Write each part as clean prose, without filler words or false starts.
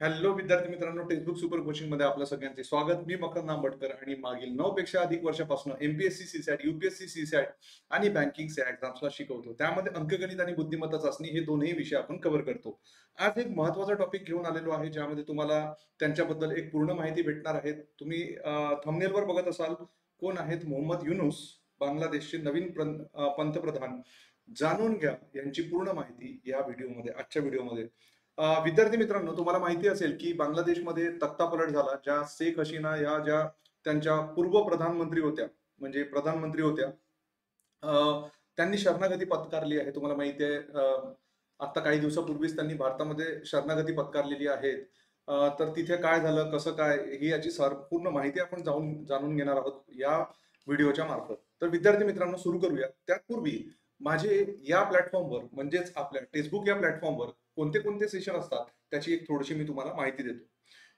Hello विद्यार्थी मित्रांनो, textbook super coaching मध्ये आपल्या सगळ्यांचे स्वागत. मी मकरंद आंबटकर आणि मागील 9 पेक्षा अधिक वर्षापासून एमपीएससी सीसॅट, यूपीएससी सीसॅट आणि बँकिंग एक्झाम्सला शिकवतो. त्यामध्ये अंकगणित आणि बुद्धिमत्ता चाचणी हे दोन्ही विषय आपण कव्हर करतो. आज एक महत्त्वाचा टॉपिक घेऊन आलेलो आहे, ज्यामध्ये तुम्हाला त्यांच्याबद्दल एक पूर्ण माहिती भेटणार आहे. तुम्ही थंबनेलवर बघत असाल, कोण आहेत मोहम्मद युनूस, बांगलादेशचे नवीन पंतप्रधान. जाणून घ्या यांची पूर्ण माहिती या व्हिडिओमध्ये, आजच्या व्हिडिओमध्ये. विद्यार्थी मित्रांनो, तुम्हाला माहिती असेल की बांगलादेशमध्ये तख्तापलट झाला, ज्या शेख हसीना या ज्या त्यांच्या पूर्व प्रधानमंत्री होत्या, म्हणजे प्रधानमंत्री होत्या, त्यांनी शरणागती पत्कारली आहे. तुम्हाला माहिती आहे, आता काही दिवसापूर्वीच त्यांनी भारतामध्ये शरणागती पत्कारलेली आहे. तर तिथे काय झालं, कसं काय, ही याची संपूर्ण माहिती आपण जाणून घेणार आहोत या व्हिडिओच्या मार्फत. तर विद्यार्थी मित्रांनो, सुरू करूया. त्यापूर्वी माझे या प्लॅटफॉर्मवर, म्हणजेच आपल्या टेक्स्टबुक या प्लॅटफॉर्मवर कोणते कोणते सेशन असतात त्याची एक थोडीशी मी तुम्हाला माहिती देतो.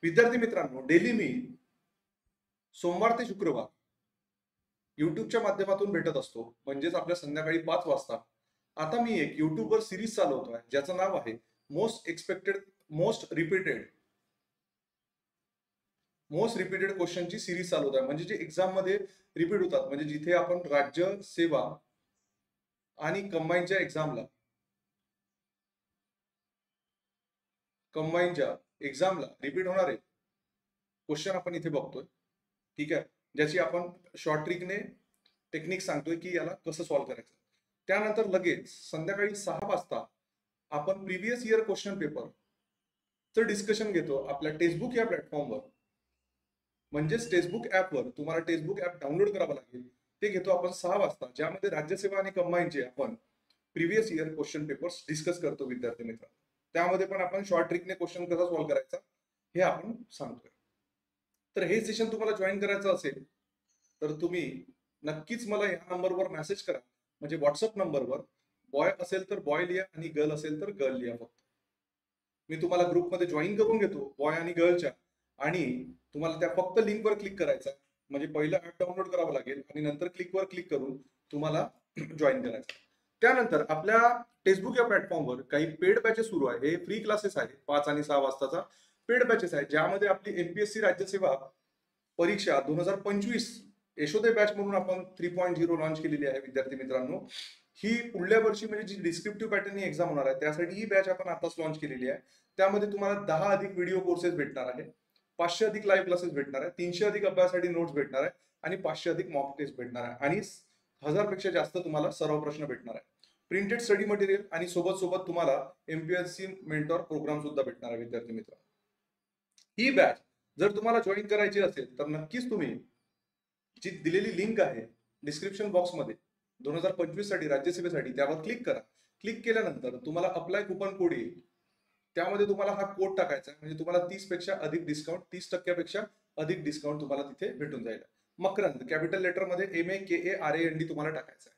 विद्यार्थी मित्रांनो, डेली मी सोमवार ते शुक्रवार युट्यूबच्या माध्यमातून भेटत असतो, म्हणजेच आपल्या संध्याकाळी 5 वाजता. आता मी एक युट्यूबवर सिरीज चालवतो आहे, ज्याचं नाव आहे मोस्ट एक्सपेक्टेड मोस्ट रिपीटेड क्वेश्चनची सिरीज चालवत आहे. म्हणजे जे एक्झाम मध्ये रिपीट होतात, म्हणजे जिथे आपण राज्य सेवा आणि कंबाईनच्या एक्झामला रिपीट होणारे क्वेश्चन आपण इथे बघतोय. ठीक आहे, ज्याची आपण शॉर्ट ट्रिकने टेक्निक सांगतोय की याला कसं सॉल्व्ह करायचं. त्यानंतर लगेच संध्याकाळी 6 वाजता आपण प्रिव्हियस इयर क्वेश्चन पेपरचं डिस्कशन घेतो आपल्या टेक्स्टबुक या प्लॅटफॉर्मवर. म्हणजेच टेक्स्टबुक ऍपवर तुम्हाला टेक्स्टबुक ऍप डाउनलोड करावं लागेल. ते घेतो आपण 6 वाजता, ज्यामध्ये राज्यसेवा आणि कंबाईनचे आपण previous year question papers discuss करतो विद्यार्थी मित्रांनो. त्यामध्ये पण आपण शॉर्ट ट्रिकने क्वेश्चन कसा सॉल्व्ह करायचा हे आपण सांगतोय. तर हे सेशन तुम्हाला जॉईन करायचं असेल तर तुम्ही नक्कीच मला या नंबरवर मेसेज करा. म्हणजे व्हॉट्सअप नंबरवर बॉय असेल तर बॉय लिहा आणि गर्ल असेल तर गर्ल लिहा. फक्त मी तुम्हाला ग्रुपमध्ये जॉईन करून घेतो बॉय आणि गर्लच्या, आणि तुम्हाला त्या फक्त लिंकवर क्लिक करायचं. म्हणजे पहिलं ऍप डाउनलोड करावं लागेल आणि नंतर क्लिकवर क्लिक करून तुम्हाला जॉईन करायचं. त्यानंतर आपल्या टेक्स्टबुक या प्लॅटफॉर्मवर काही पेड बॅचेस सुरू आहे. हे फ्री क्लासेस आहेत, 5 आणि 6 वाजताचा पेड बॅचेस आहेत, ज्यामध्ये आपली एमपीएससी राज्यसेवा परीक्षा 2025 यशोदय बॅच म्हणून आपण 3.0 लॉन्च केलेली आहे. विद्यार्थी मित्रांनो, ही पुढल्या वर्षी म्हणजे जी डिस्क्रिप्टिव्ह पॅटर्न एक्झाम होणार आहे त्यासाठी ही बॅच आपण आताच लॉन्च केलेली आहे. त्यामध्ये तुम्हाला 10 अधिक व्हिडिओ कोर्सेस भेटणार आहे, 500 अधिक लाईव्ह क्लासेस भेटणार आहे, 300 अधिक अभ्यासासाठी नोट्स भेटणार आहे आणि 500 अधिक मॉक टेस्ट भेटणार आहे आणि 1000 पेक्षा जास्त तुम्हाला सराव प्रश्न भेटणार आहे. प्रिंटेड स्टडी मटेरियल आणि सोबत सोबत तुम्हाला एमपीएससी मेंटॉर प्रोग्राम सुद्धा भेटणार आहे. विद्यार्थी मित्र, ही बॅच जर तुम्हाला जॉईन करायची असेल तर नक्कीच तुम्ही जी दिलेली लिंक आहे डिस्क्रिप्शन बॉक्समध्ये 2025 साठी राज्यसेवेसाठी, त्यावर क्लिक करा. क्लिक केल्यानंतर तुम्हाला अप्लाय कुपन कोड येईल, त्यामध्ये तुम्हाला हा कोड टाकायचा आहे. म्हणजे तुम्हाला 30 पेक्षा अधिक डिस्काउंट, 30% अधिक डिस्काउंट तुम्हाला तिथे भेटून जाईल. मकरंद कॅपिटल लेटर मध्ये MAKARAND तुम्हाला टाकायचं आहे.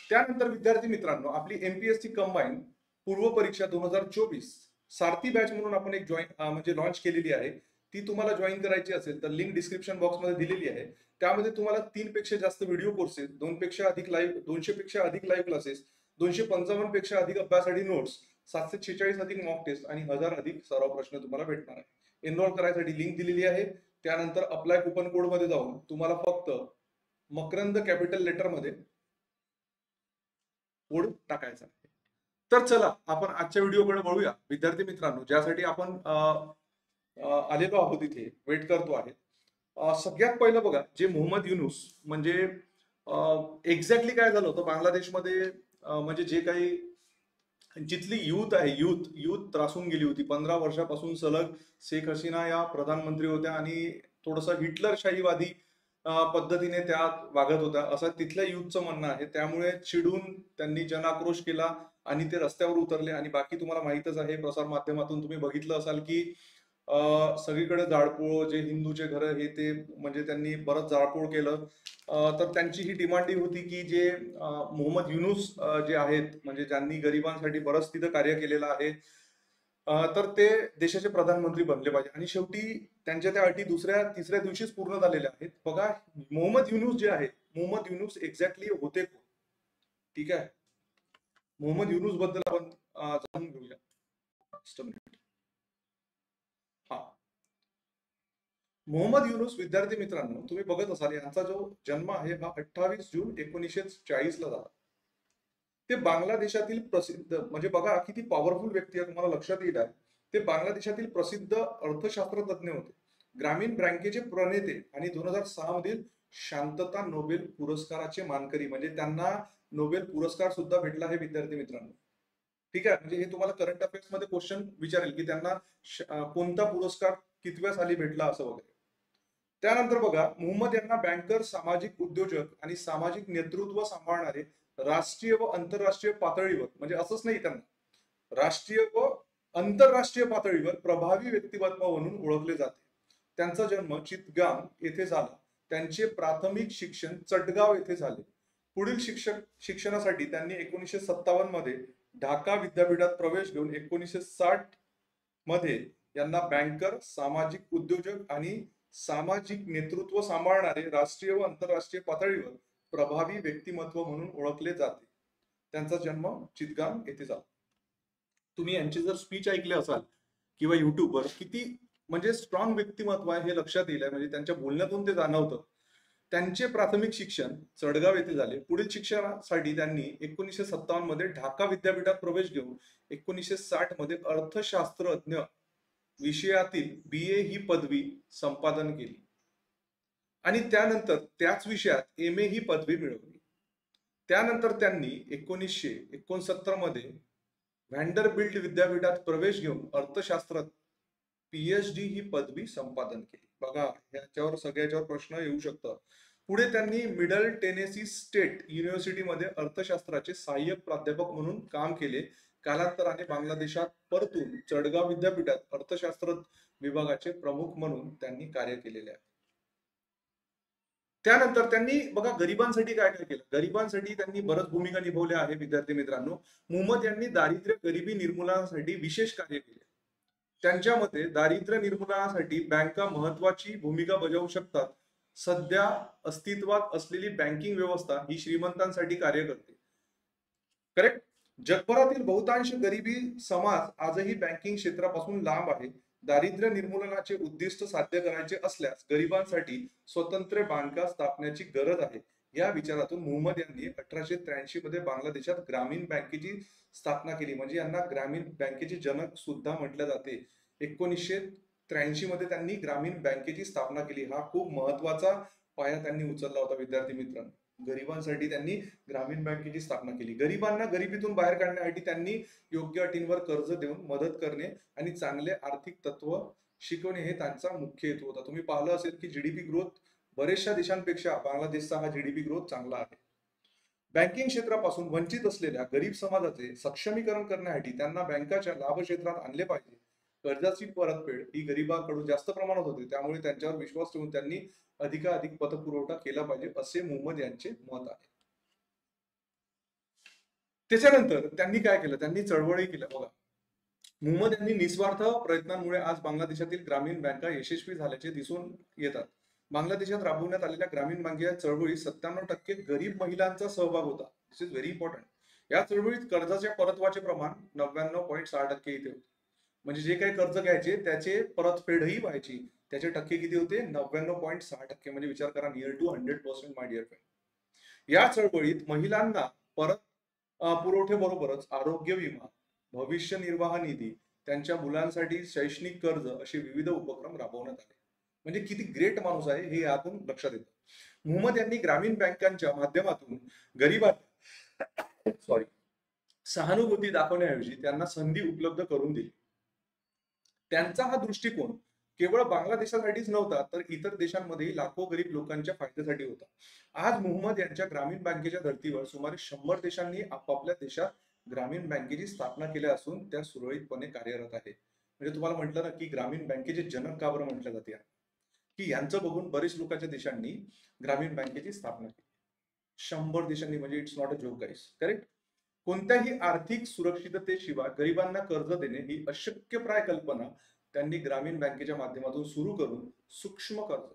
त्यानंतर विद्यार्थी मित्रांनो, आपली एमपीएससी कंबाईन पूर्व परीक्षा 2024 सारथी बॅच म्हणून आपण एक म्हणजे लॉन्च केलेली आहे. ती तुम्हाला जॉईन करायची असेल तर लिंक डिस्क्रिप्शन बॉक्समध्ये दिलेली आहे. त्यामध्ये तुम्हाला 3 पेक्षा जास्त व्हिडिओ कोर्सेस, 200 पेक्षा अधिक लाईव्ह क्लासेस, 255 पेक्षा अधिक अभ्यासासाठी नोट्स, 746 अधिक मॉक टेस्ट आणि 1000 अधिक सराव प्रश्न तुम्हाला भेटणार आहे. एनरोल करायसाठी लिंक दिलेली आहे. त्यानंतर अप्लाय कुपन कोड मध्ये जाऊन तुम्हाला फक्त मकरंद कॅपिटल लेटर मध्ये कोड टाकायचा आहे. तर चला आपण आजच्या व्हिडिओकडे वळूया विद्यार्थी मित्रांनो, ज्यासाठी आपण आलेलो आहोत, इथे वेट करतो आहे. सगळ्यात पहिलं बघा, जे मोहम्मद युनूस, म्हणजे एक्झॅक्टली काय झालं होतं बांगलादेशमध्ये, म्हणजे जे काही जिथली युथ आहे, युथ त्रासून गेली होती. 15 वर्षापासून सलग शेख हसीना या प्रधानमंत्री होत्या आणि थोडंसं हिटलरशाहीवादी पद्धतीने त्या वागत होत्या, असं तिथल्या युथचं म्हणणं आहे. त्यामुळे चिडून त्यांनी जनाक्रोश केला आणि ते रस्त्यावर उतरले. आणि बाकी तुम्हाला माहितच आहे, प्रसार माध्यमातून तुम्ही बघितलं असाल की सगळीकडे जाळपोळ, जे हिंदूचे घर हे ते, म्हणजे त्यांनी बरंच जाळपोळ केलं. तर त्यांची ही डिमांड होती की जे मोहम्मद युनूस जे आहेत, म्हणजे ज्यांनी गरिबांसाठी बरंच तिथं कार्य केलेलं आहे, तर ते देशाचे प्रधानमंत्री बनले पाहिजे. आणि शेवटी त्यांच्या त्या अटी तिसऱ्या दिवशीच पूर्ण झालेल्या आहेत. बघा, मोहम्मद युनूस जे आहे, मोहम्मद युनूस एक्झॅक्टली होते कोण? ठीक आहे, मोहम्मद युनूस बद्दल आपण जाणून घेऊया. मोहम्मद युनूस विद्यार्थी मित्रांनो, तुम्ही बघत असाल यांचा जो जन्म आहे हा 28 जून 1940 ला झाला. ते बांगलादेशातील प्रसिद्ध, म्हणजे बघा किती पॉवरफुल व्यक्ती आहे, तुम्हाला लक्षात येईल आहे. ते बांगलादेशातील प्रसिद्ध अर्थशास्त्रज्ञ होते, ग्रामीण बँकेचे प्रणेते आणि 2006 मधील शांतता नोबेल पुरस्काराचे मानकरी, म्हणजे त्यांना नोबेल पुरस्कार सुद्धा भेटला आहे विद्यार्थी मित्रांनो. ठीक आहे, म्हणजे हे तुम्हाला करंट अफेअर्स मध्ये क्वेश्चन विचारेल की त्यांना कोणता पुरस्कार कितव्या साली भेटला असं वगैरे. त्यानंतर बघा, मोहम्मद यांना बँकर, सामाजिक उद्योजक आणि सामाजिक नेतृत्व सांभाळणारे राष्ट्रीय व आंतरराष्ट्रीय पातळीवर, म्हणजे असंच नाही, त्यांना राष्ट्रीय व आंतरराष्ट्रीय पातळीवर प्रभावी व्यक्तिमत्व म्हणून ओळखले जाते. त्यांचा जन्म चितगाम येथे झाला. त्यांचे प्राथमिक शिक्षण चटगाव येथे झाले. पुढील शिक्षणासाठी त्यांनी 1957 मध्ये ढाका विद्यापीठात प्रवेश घेऊन 1960 मध्ये यांना बँकर, सामाजिक उद्योजक आणि सामाजिक नेतृत्व सांभाळणारे राष्ट्रीय व आंतरराष्ट्रीय पातळीवर प्रभावी व्यक्तिमत्व म्हणून ओळखले जाते. त्यांचा जन्म चितगाम येथे झाला. तुम्ही यांचे जर स्पीच ऐकले असाल किंवा युट्यूबवर, किती म्हणजे स्ट्रॉंग व्यक्तिमत्व आहे हे लक्षात येईल, म्हणजे त्यांच्या बोलण्यातून ते जाणवतं. त्यांचे प्राथमिक शिक्षण चडगाव येथे झाले. पुढील शिक्षणासाठी त्यांनी 1957 मध्ये ढाका विद्यापीठात प्रवेश घेऊन 1960 मध्ये अर्थशास्त्रज्ञ विषयातील BA ही पदवी संपादन केली आणि त्यानंतर त्याच विषयात MA ही पदवी मिळवली. त्यानंतर त्यांनी 1969 मध्ये व्हॅन्डरबिल्ट विद्यापीठात प्रवेश घेऊन अर्थशास्त्रात PhD ही पदवी संपादन केली. बघा, याच्यावर सगळ्याच्यावर प्रश्न येऊ शकतात. पुढे त्यांनी मिडल टेनेसी स्टेट युनिव्हर्सिटीमध्ये अर्थशास्त्राचे सहाय्यक प्राध्यापक म्हणून काम केले. कालांतराने बांगलादेशात परतून चडगाव विद्यापीठात अर्थशास्त्र विभागाचे प्रमुख म्हणून त्यांनी कार्य केलेले आहे. त्यानंतर त्यांनी बघा गरिबांसाठी काय काय केलं. गरिबांसाठी त्यांनी बरंच भूमिका निभावल्या आहे विद्यार्थी मित्रांनो. मोहम्मद यांनी दारिद्र्य गरिबी निर्मूलनासाठी विशेष कार्य केले. त्यांच्या मते दारिद्र्य निर्मूलनासाठी बँका महत्वाची भूमिका बजावू शकतात. सध्या अस्तित्वात असलेली बँकिंग व्यवस्था ही श्रीमंतांसाठी कार्य करते. करेक्ट. जगभरातील बहुतांश गरिबी समाज आजही बँकिंग क्षेत्रापासून लांब आहे. दारिद्र्य निर्मूलनाचे उद्दिष्ट साध्य करायचे असल्यास गरिबांसाठी स्वतंत्र बँका स्थापण्याची गरज आहे. या विचारातून मोहम्मद यांनी 1883 मध्ये बांगलादेशात ग्रामीण बँकेची स्थापना केली, म्हणजे यांना ग्रामीण बँकेचे जनक सुद्धा म्हटले जाते. 1983 मध्ये त्यांनी ग्रामीण बँकेची स्थापना केली. हा खूप महत्वाचा पाया त्यांनी उचलला होता विद्यार्थी मित्रांनो. गरिबांसाठी त्यांनी ग्रामीण बँकेची स्थापना केली. गरिबांना गरिबीतून बाहेर काढण्यासाठी त्यांनी योग्य अटींवर कर्ज देऊन मदत करणे आणि चांगले आर्थिक तत्व शिकवणे हे त्यांचा मुख्य हेतू होता. तुम्ही पाहिलं असेल की GDP ग्रोथ बऱ्याचशा देशांपेक्षा बांगलादेशचा हा GDP ग्रोथ चांगला आहे. बँकिंग क्षेत्रापासून वंचित असलेल्या गरीब समाजाचे सक्षमीकरण करण्यासाठी त्यांना बँकाच्या लाभ क्षेत्रात आणले पाहिजे. कर्जाची परतफेड ही गरिबांकडून जास्त प्रमाणात होते, त्यामुळे त्यांच्यावर विश्वास ठेवून त्यांनी अधिकाधिक पतपुरवठा केला पाहिजे असे मोहम्मद यांचे मत आहे. त्याच्यानंतर त्यांनी काय केलं, त्यांनी चळवळी केल्या. बघा, मोहम्मद यांनी निस्वार्थ प्रयत्नांमुळे आज बांगलादेशातील ग्रामीण बँका यशस्वी झाल्याचे दिसून येतात. बांगलादेशात राबवण्यात आलेल्या ग्रामीण बँकेच्या चळवळीत 97% गरीब महिलांचा सहभाग होता. दिस इज व्हेरी इम्पॉर्टंट. या चळवळीत कर्जाच्या परतवाचे प्रमाण 99.6% इथे होते. म्हणजे जे काही कर्ज घ्यायचे त्याचे परतफेडही व्हायची, त्याचे टक्के किती होते? 99.6%. म्हणजे विचार करा, near to 100% my dear friend. या चळवळीत महिलांना परत पुरवठ्याबरोबरच आरोग्य विमा, भविष्य निर्वाह निधी, त्यांच्या मुलांसाठी शैक्षणिक कर्ज असे विविध उपक्रम राबवण्यात आले. म्हणजे किती ग्रेट माणूस आहे हे यातून लक्षात येतं. मोहम्मद यांनी ग्रामीण बँकांच्या माध्यमातून गरीबांना सहानुभूती दाखवण्याऐवजी त्यांना संधी उपलब्ध करून दिली. त्यांचा हा दृष्टिकोन केवळ बांगलादेशासाठीच नव्हता, तर इतर देशांमध्येही लाखो गरीब लोकांच्या फायद्यासाठी होता. आज मोहम्मद यांच्या ग्रामीण बँकेच्या धर्तीवर सुमारे 100 देशांनी आपापल्या देशात ग्रामीण बँकेची स्थापना केल्या असून त्या सुरळीतपणे कार्यरत आहे. म्हणजे तुम्हाला म्हटलं ना की ग्रामीण बँकेचे जनक का बरं म्हटलं जाते, की यांचं बघून बरेच लोकांच्या देशांनी ग्रामीण बँकेची स्थापना केली. 100 देशांनी, म्हणजे it's not a joke guys. Correct. कोणत्याही आर्थिक सुरक्षिततेशिवाय गरिबांना कर्ज देणे ही अशक्यप्राय कल्पना त्यांनी ग्रामीण बँकेच्या माध्यमातून सुरू करून सूक्ष्म कर्ज,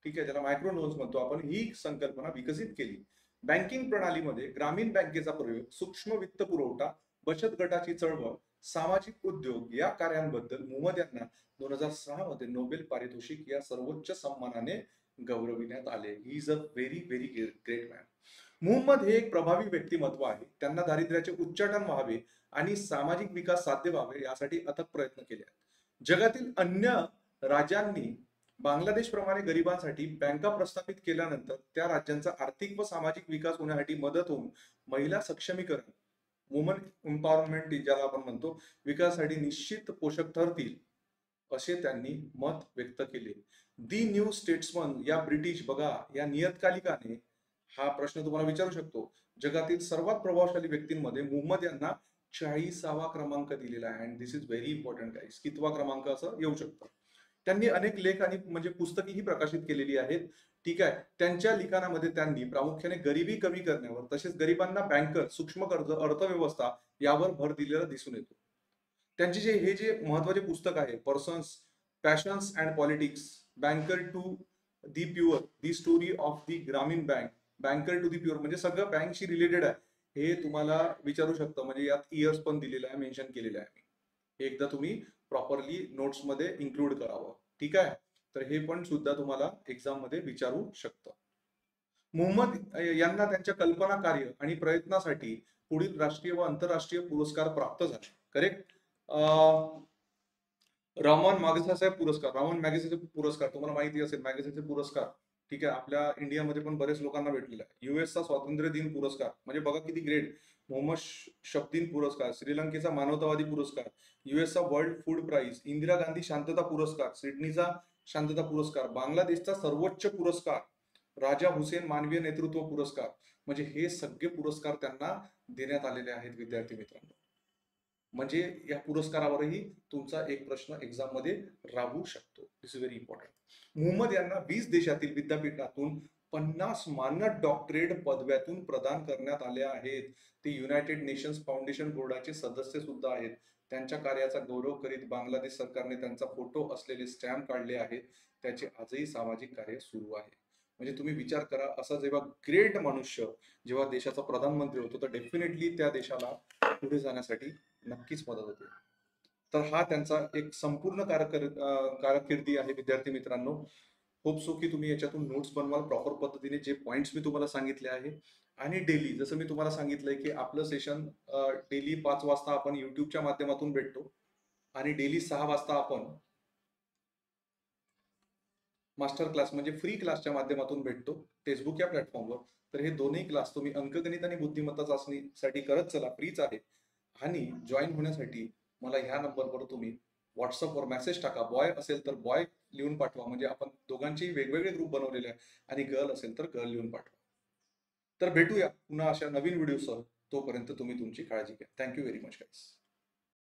ठीक आहे, ज्याला मायक्रो लोन्स म्हणतो आपण, ही संकल्पना विकसित केली. बँकिंग प्रणालीमध्ये ग्रामीण बँकेचा प्रयोग, सूक्ष्म वित्त पुरवठा, बचत गटाची चळवळ सामाजिक उद्योग या कार्यांबद्दल मुहम्मद यांना 2006 मध्ये नोबेल पारितोषिक या सर्वोच्च सन्मानाने गौरविण्यात आले. He is a very very great man. Muhammad हे एक प्रभावी व्यक्तिमत्व आहे. त्यांना दारिद्र्याचे उच्चाटन व्हावे आणि सामाजिक विकास साध्य व्हावे यासाठी अथक प्रयत्न केले आहेत. जगातील अन्य राज्यांनी बांगलादेशप्रमाणे गरिबांसाठी बँका प्रस्थापित केल्यानंतर त्या राज्यांचा आर्थिक व सामाजिक विकास होण्यासाठी मदत होऊन महिला सक्षमीकरण, वुमन एम्पॉवरमेंट ज्याला आपण म्हणतो, विकासासाठी निश्चित पोषक ठरतील असे त्यांनी मत व्यक्त केले. दी न्यू स्टेट्समन या ब्रिटिश बघा या नियतकालिकाने हा प्रश्न तुम्हाला विचारू शकतो. जगातील सर्वात प्रभावशाली व्यक्तींमध्ये मुहम्मद यांना 40वा क्रमांक दिलेला आहे. And this is very important guys. कितवा क्रमांक असं येऊ शकतं. त्यांनी अनेक लेख आणि म्हणजे पुस्तकेही प्रकाशित केलेली आहेत. ठीक आहे. त्यांच्या लिखाणामध्ये त्यांनी प्रामुख्याने गरिबी कमी करण्यावर तसेच गरिबांना बँकर, सूक्ष्म कर्ज, अर्थव्यवस्था यावर भर दिलेला दिसून येतो. त्यांचे जे महत्वाचे पुस्तक आहे, persons, passions and politics, banker to the poor, the story of the Grameen bank, banker to the poor, म्हणजे सगळं बँकशी रिलेटेड आहे. हे तुम्हाला विचारू शकतं. म्हणजे यात इयर्स पण दिलेलं आहे, मेन्शन केलेलं आहे. एकदा तुम्ही प्रॉपरली नोट्स मध्ये इन्क्लूड करावं. ठीक आहे. तर हे पण सुद्धा तुम्हाला एक्झाम मध्ये विचारू शकतं. मुहम्मद यांना त्यांच्या कल्पना, कार्य आणि प्रयत्नासाठी पुढील राष्ट्रीय व आंतरराष्ट्रीय पुरस्कार प्राप्त झाले. करेक्ट. रामन मॅगसेसे पुरस्कार, रामन मॅगसेसे पुरस्कार तुम्हाला माहिती असेल. मॅगसेसे पुरस्कार, ठीक आहे, आपल्या इंडियामध्ये पण बरेच लोकांना भेटलेला आहे. युएसचा स्वातंत्र्य दिन पुरस्कार, म्हणजे बघा किती ग्रेट. मोहम्मद शफदीन पुरस्कार, श्रीलंकेचा मानवतावादी पुरस्कार, युएसचा world food prize, Indira Gandhi शांतता पुरस्कार, सिडनीचा शांतता पुरस्कार, बांगलादेशचा सर्वोच्च पुरस्कार, राजा हुसेन मानवीय नेतृत्व पुरस्कार. म्हणजे हे सगळे पुरस्कार त्यांना देण्यात आलेले आहेत विद्यार्थी मित्रांनो. म्हणजे या पुरस्कारावरही तुमचा एक प्रश्न एक्झाम मध्ये राहू शकतो. दिस इज व्हेरी इम्पॉर्टंट. मुहम्मद यांना 20 देशातील विद्यापीठातून 50 मानद डॉक्टरेट पदव्यातून प्रदान करण्यात आल्या आहेत. ते युनायटेड नेशन्स फाउंडेशन बोर्डाचे सदस्य सुद्धा आहेत. त्यांच्या कार्याचा गौरव करीत बांगलादेश सरकारने त्यांचा फोटो असलेले स्टॅम्प काढले आहेत. त्याचे आजही सामाजिक कार्य सुरू आहे. म्हणजे तुम्ही विचार करा, असा जेव्हा ग्रेट मनुष्य जेव्हा देशाचा प्रधानमंत्री होतो, तर डेफिनेटली त्या देशाला पुढे जाण्यासाठी नक्कीच मदत होते. तर हा त्यांचा एक संपूर्ण कारकिर्दी आहे विद्यार्थी मित्रांनो. होप सो की तुम्ही याच्यातून नोट्स बनवाल प्रॉपर पद्धतीने, जे पॉइंट्स मी तुम्हाला सांगितले आहे. आणि डेली जसं मी तुम्हाला सांगितलंय की आपलं सेशन डेली 5 वाजता आपण युट्यूबच्या माध्यमातून भेटतो आणि डेली 6 वाजता आपण मास्टर क्लास म्हणजे फ्री क्लासच्या माध्यमातून भेटतो फेसबुक या प्लॅटफॉर्मवर. तर हे दोन्ही क्लास तुम्ही अंकगणित आणि बुद्धिमत्ता चाचणीसाठी करत चला, फ्रीच आहे. आणि जॉईन होण्यासाठी मला ह्या नंबरवर तुम्ही व्हॉट्सअपवर मेसेज टाका. बॉय असेल तर बॉय लिहून पाठवा, म्हणजे आपण दोघांचेही वेगवेगळे ग्रुप बनवलेले आहे. आणि गर्ल असेल तर गर्ल लिहून पाठवा. तर भेटूया पुन्हा अशा नवीन व्हिडिओसह. तोपर्यंत तुम्ही तुमची काळजी घ्या. थँक्यू व्हेरी मच गाईस.